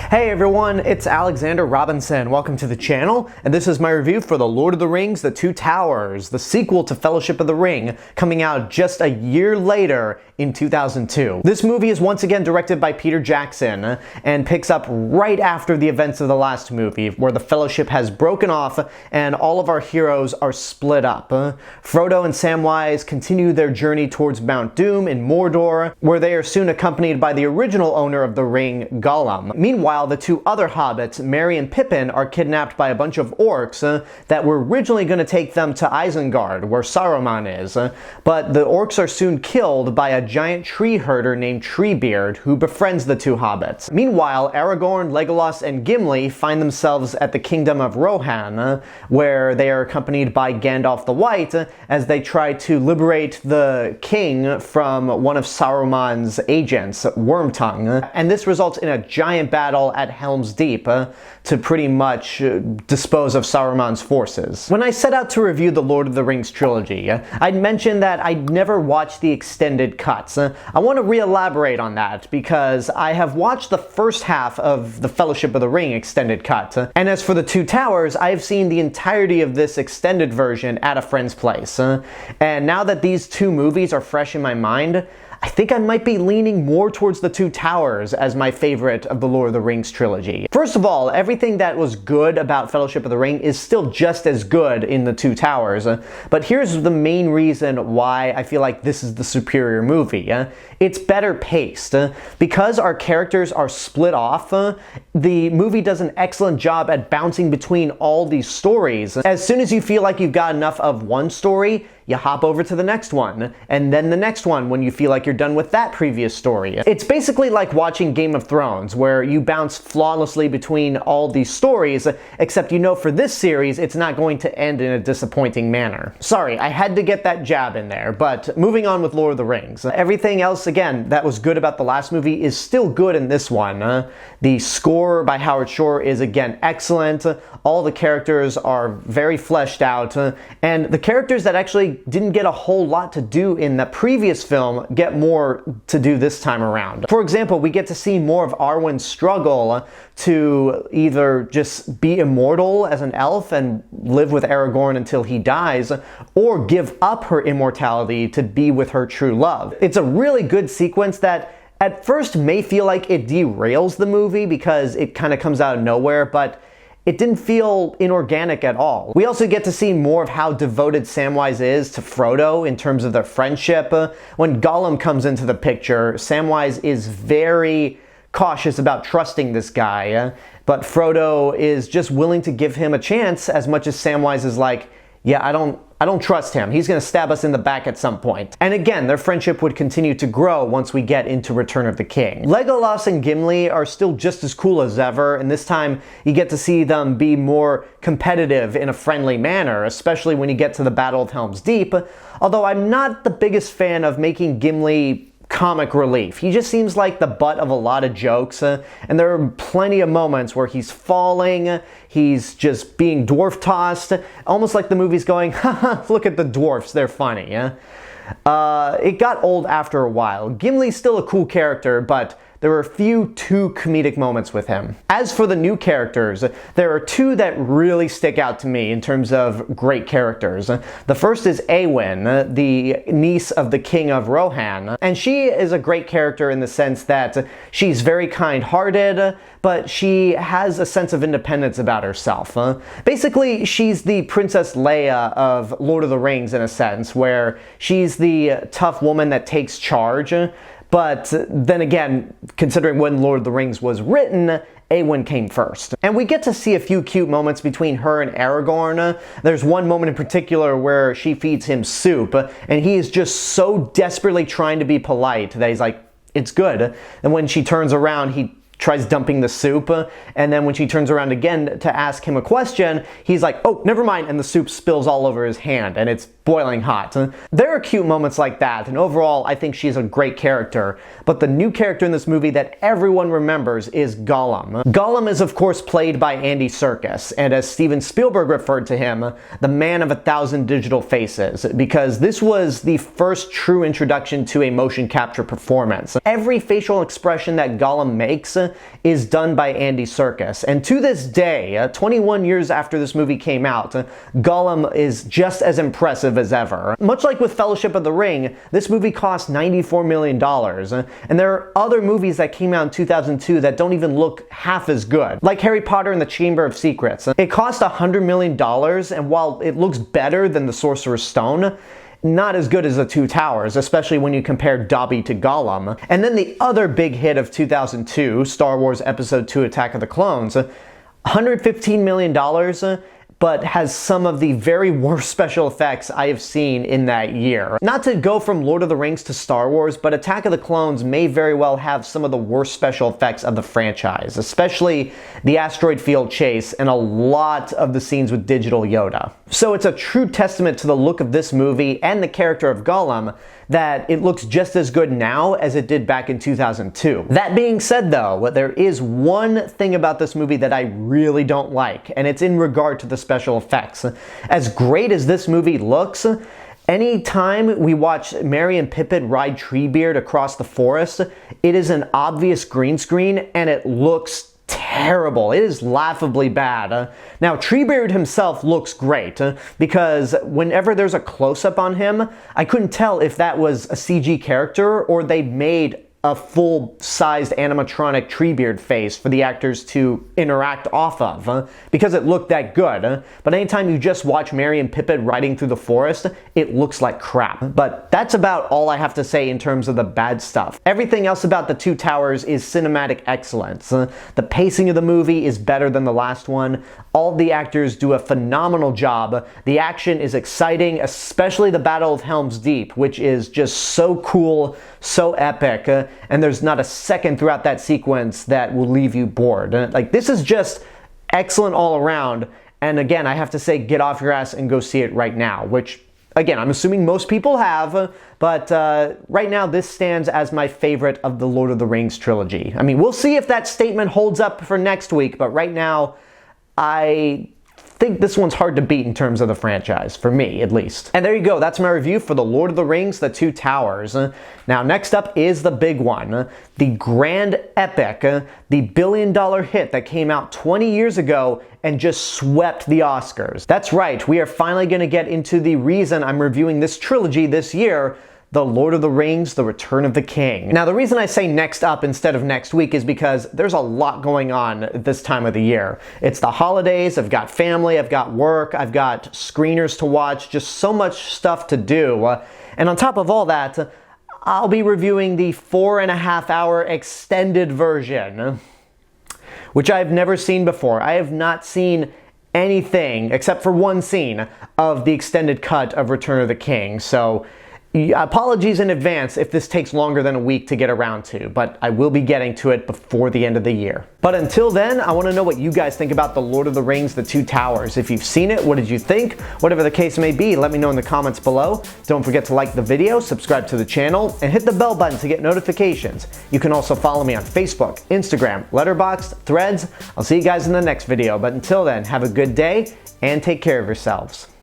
Hey everyone, it's Alexander Robinson. Welcome to the channel, and this is my review for The Lord of the Rings: The Two Towers, the sequel to Fellowship of the Ring, coming out just a year later in 2002. This movie is once again directed by Peter Jackson and picks up right after the events of the last movie, where the Fellowship has broken off and all of our heroes are split up. Frodo and Samwise continue their journey towards Mount Doom in Mordor, where they are soon accompanied by the original owner of the ring, Gollum. Meanwhile, the two other hobbits, Merry and Pippin, are kidnapped by a bunch of orcs that were originally going to take them to Isengard, where Saruman is, but the orcs are soon killed by a giant tree herder named Treebeard, who befriends the two hobbits. Meanwhile, Aragorn, Legolas, and Gimli find themselves at the Kingdom of Rohan, where they are accompanied by Gandalf the White as they try to liberate the king from one of Saruman's agents, Wormtongue, and this results in a giant battle at Helm's Deep to pretty much dispose of Saruman's forces. When I set out to review the Lord of the Rings trilogy, I'd mentioned that I'd never watched the extended cuts. I want to re-elaborate on that because I have watched the first half of the Fellowship of the Ring extended cut, and as for the Two Towers, I have seen the entirety of this extended version at a friend's place. And now that these two movies are fresh in my mind, I think I might be leaning more towards the Two Towers as my favorite of the Lord of the Rings trilogy. First of all, everything that was good about Fellowship of the Ring is still just as good in the Two Towers, but here's the main reason why I feel like this is the superior movie. It's better paced. Because our characters are split off, the movie does an excellent job at bouncing between all these stories. As soon as you feel like you've got enough of one story, you hop over to the next one, and then the next one when you feel like you're done with that previous story. It's basically like watching Game of Thrones, where you bounce flawlessly between all these stories, except you know for this series it's not going to end in a disappointing manner. Sorry, I had to get that jab in there, but moving on with Lord of the Rings. Everything else, again, that was good about the last movie is still good in this one. The score by Howard Shore is again excellent, all the characters are very fleshed out, and the characters that actually didn't get a whole lot to do in the previous film get more to do this time around. For example, we get to see more of Arwen's struggle to either just be immortal as an elf and live with Aragorn until he dies, or give up her immortality to be with her true love. It's a really good sequence that at first may feel like it derails the movie because it kind of comes out of nowhere, but it didn't feel inorganic at all. We also get to see more of how devoted Samwise is to Frodo in terms of their friendship. When Gollum comes into the picture, Samwise is very cautious about trusting this guy, but Frodo is just willing to give him a chance as much as Samwise is like, yeah, I don't trust him. He's going to stab us in the back at some point. And again, their friendship would continue to grow once we get into Return of the King. Legolas and Gimli are still just as cool as ever, and this time you get to see them be more competitive in a friendly manner, especially when you get to the Battle of Helm's Deep, although I'm not the biggest fan of making Gimli comic relief. He just seems like the butt of a lot of jokes, and there are plenty of moments where he's falling, he's just being dwarf tossed, almost like the movie's going, haha, look at the dwarfs, they're funny. It got old after a while. Gimli's still a cool character, but there are a few too comedic moments with him. As for the new characters, there are two that really stick out to me in terms of great characters. The first is Éowyn, the niece of the King of Rohan, and she is a great character in the sense that she's very kind-hearted, but she has a sense of independence about herself. Basically, she's the Princess Leia of Lord of the Rings in a sense, where she's the tough woman that takes charge. But then again, considering when Lord of the Rings was written, Éowyn came first. And we get to see a few cute moments between her and Aragorn. There's one moment in particular where she feeds him soup, and he is just so desperately trying to be polite that he's like, it's good. And when she turns around, he tries dumping the soup, and then when she turns around again to ask him a question, he's like, oh, never mind, and the soup spills all over his hand, and it's boiling hot. There are cute moments like that, and overall, I think she's a great character, but the new character in this movie that everyone remembers is Gollum. Gollum is, of course, played by Andy Serkis, and as Steven Spielberg referred to him, the man of 1,000 digital faces, because this was the first true introduction to a motion capture performance. Every facial expression that Gollum makes is done by Andy Serkis. And to this day, 21 years after this movie came out, Gollum is just as impressive as ever. Much like with Fellowship of the Ring, this movie cost $94 million. And there are other movies that came out in 2002 that don't even look half as good. Like Harry Potter and the Chamber of Secrets. It cost $100 million, and while it looks better than the Sorcerer's Stone, not as good as the Two Towers, especially when you compare Dobby to Gollum. And then the other big hit of 2002, Star Wars Episode II Attack of the Clones, $115 million, but has some of the very worst special effects I have seen in that year. Not to go from Lord of the Rings to Star Wars, but Attack of the Clones may very well have some of the worst special effects of the franchise, especially the asteroid field chase and a lot of the scenes with digital Yoda. So it's a true testament to the look of this movie and the character of Gollum that it looks just as good now as it did back in 2002. That being said though, there is one thing about this movie that I really don't like, and it's in regard to the special effects. As great as this movie looks, anytime we watch Merry and Pippin ride Treebeard across the forest, it is an obvious green screen and it looks terrible. It is laughably bad. Now, Treebeard himself looks great because whenever there's a close-up on him, I couldn't tell if that was a CG character or they made a full-sized animatronic Treebeard face for the actors to interact off of, because it looked that good. But anytime you just watch Merry and Pippin riding through the forest, it looks like crap. But that's about all I have to say in terms of the bad stuff. Everything else about the Two Towers is cinematic excellence. The pacing of the movie is better than the last one. All the actors do a phenomenal job. The action is exciting, especially the Battle of Helm's Deep, which is just so cool, so epic, and there's not a second throughout that sequence that will leave you bored. Like, this is just excellent all around, and again, I have to say, get off your ass and go see it right now, which, again, I'm assuming most people have, but right now this stands as my favorite of the Lord of the Rings trilogy. I mean, we'll see if that statement holds up for next week, but right now, I think this one's hard to beat in terms of the franchise, for me at least. And there you go, that's my review for The Lord of the Rings, The Two Towers. Now next up is the big one, the grand epic, the billion-dollar hit that came out 20 years ago and just swept the Oscars. That's right, we are finally going to get into the reason I'm reviewing this trilogy this year, The Lord of the Rings, The Return of the King. Now, the reason I say next up instead of next week is because there's a lot going on this time of the year. It's the holidays, I've got family, I've got work, I've got screeners to watch, just so much stuff to do. And on top of all that, I'll be reviewing the 4.5-hour extended version, which I've never seen before. I have not seen anything, except for one scene, of the extended cut of Return of the King. So apologies in advance if this takes longer than a week to get around to, but I will be getting to it before the end of the year. But until then, I want to know what you guys think about The Lord of the Rings, The Two Towers. If you've seen it, what did you think? Whatever the case may be, let me know in the comments below. Don't forget to like the video, subscribe to the channel, and hit the bell button to get notifications. You can also follow me on Facebook, Instagram, Letterboxd, Threads. I'll see you guys in the next video, but until then, have a good day and take care of yourselves.